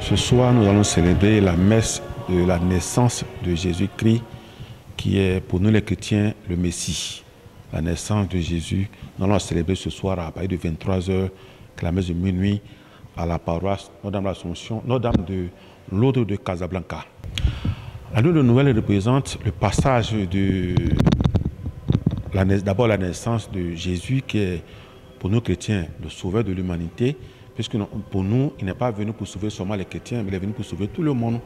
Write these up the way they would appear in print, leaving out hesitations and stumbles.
Ce soir, nous allons célébrer la messe de la naissance de Jésus-Christ, qui est pour nous les chrétiens le Messie. La naissance de Jésus, nous allons la célébrer ce soir à partir de 23h, la messe de minuit, à la paroisse Notre-Dame de l'Assomption, Notre-Dame de l'Ordre de Casablanca. La lune de Noël représente le passage de d'abord la naissance de Jésus, qui est pour nous chrétiens le sauveur de l'humanité, puisque pour nous, il n'est pas venu pour sauver seulement les chrétiens, mais il est venu pour sauver tout le monde.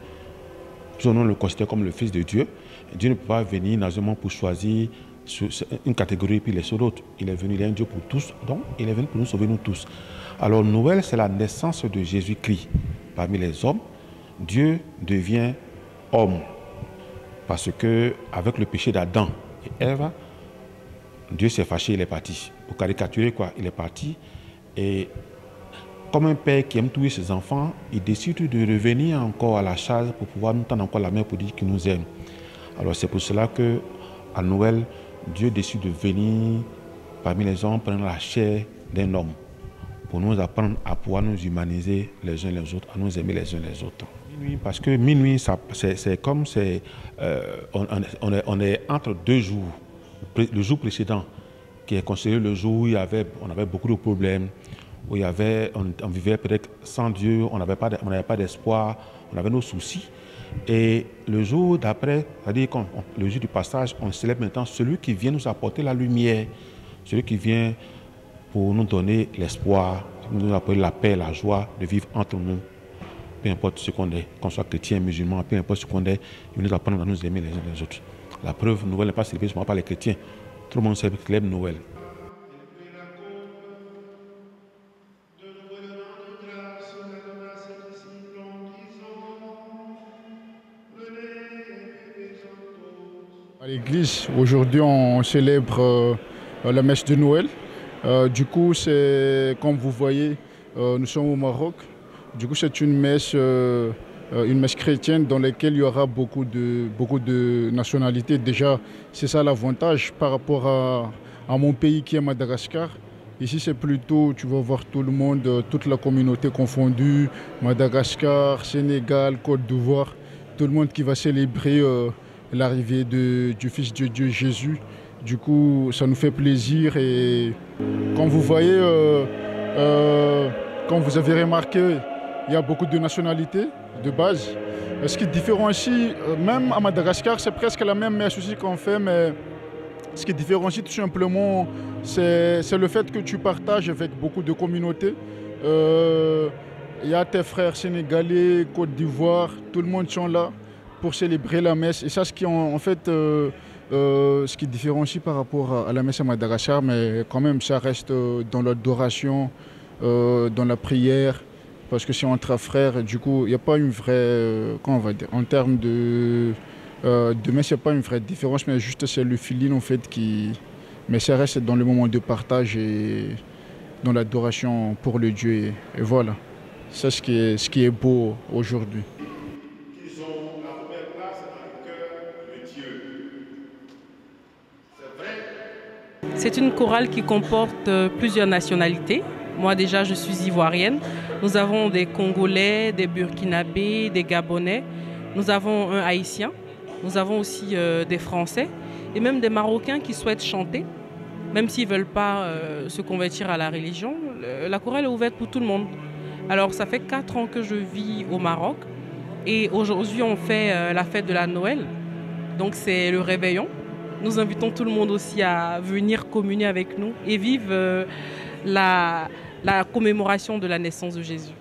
Nous le considérons comme le Fils de Dieu. Dieu ne peut pas venir dans un monde pour choisir une catégorie et puis laisser l'autre. Il est venu, il est un Dieu pour tous, donc il est venu pour nous sauver nous tous. Alors Noël, c'est la naissance de Jésus-Christ. Parmi les hommes, Dieu devient homme. Parce que avec le péché d'Adam et Ève, Dieu s'est fâché, il est parti. Pour caricaturer quoi, il est parti. Et comme un père qui aime tuer ses enfants, il décide de revenir encore à la charge pour pouvoir nous tendre encore la main pour dire qu'il nous aime. Alors c'est pour cela que à Noël, Dieu décide de venir parmi les hommes prendre la chair d'un homme pour nous apprendre à pouvoir nous humaniser les uns les autres, à nous aimer les uns les autres. Minuit, parce que minuit, c'est comme on est entre deux jours. Le jour précédent, qui est considéré le jour où on avait beaucoup de problèmes, où on vivait peut-être sans Dieu, on n'avait pas d'espoir, on avait nos soucis. Et le jour d'après, c'est-à-dire le jour du passage, on célèbre maintenant celui qui vient nous apporter la lumière, celui qui vient pour nous donner l'espoir, nous apporter la paix, la joie de vivre entre nous. Peu importe ce qu'on est, qu'on soit chrétien, musulman, peu importe ce qu'on est, il nous apprend à nous aimer les uns les autres. La preuve, Noël n'est pas célébrée seulement par les chrétiens. Tout le monde célèbre Noël. À l'église, aujourd'hui, on célèbre la messe de Noël. Du coup, comme vous voyez, nous sommes au Maroc. Du coup, c'est une messe chrétienne dans laquelle il y aura beaucoup de nationalités. Déjà, c'est ça l'avantage par rapport à mon pays qui est Madagascar. Ici, c'est plutôt, tu vas voir tout le monde, toute la communauté confondue, Madagascar, Sénégal, Côte d'Ivoire, tout le monde qui va célébrer l'arrivée du Fils de Dieu Jésus. Du coup, ça nous fait plaisir et comme vous voyez, comme vous avez remarqué, il y a beaucoup de nationalités de base. Ce qui différencie, même à Madagascar, c'est presque la même messe aussi qu'on fait, mais ce qui différencie tout simplement, c'est le fait que tu partages avec beaucoup de communautés. Il y a tes frères sénégalais, Côte d'Ivoire, tout le monde sont là pour célébrer la messe. Et ça, ce qui différencie par rapport à la messe à Madagascar, mais quand même, ça reste dans l'adoration, dans la prière. Parce que c'est entre frères, du coup, il n'y a pas une vraie, comment on va dire, en termes de messe, il n'y a pas une vraie différence, mais juste c'est le feeling en fait mais ça reste dans le moment de partage et dans l'adoration pour le Dieu. Et voilà, c'est ce qui est beau aujourd'hui. Ils ont la première place dans le cœur de Dieu. C'est vrai. C'est une chorale qui comporte plusieurs nationalités. Moi déjà, je suis ivoirienne. Nous avons des Congolais, des Burkinabés, des Gabonais. Nous avons un Haïtien. Nous avons aussi des Français et même des Marocains qui souhaitent chanter. Même s'ils ne veulent pas se convertir à la religion, la chorale est ouverte pour tout le monde. Alors ça fait 4 ans que je vis au Maroc et aujourd'hui on fait la fête de la Noël. Donc c'est le réveillon. Nous invitons tout le monde aussi à venir communier avec nous et vivre la commémoration de la naissance de Jésus.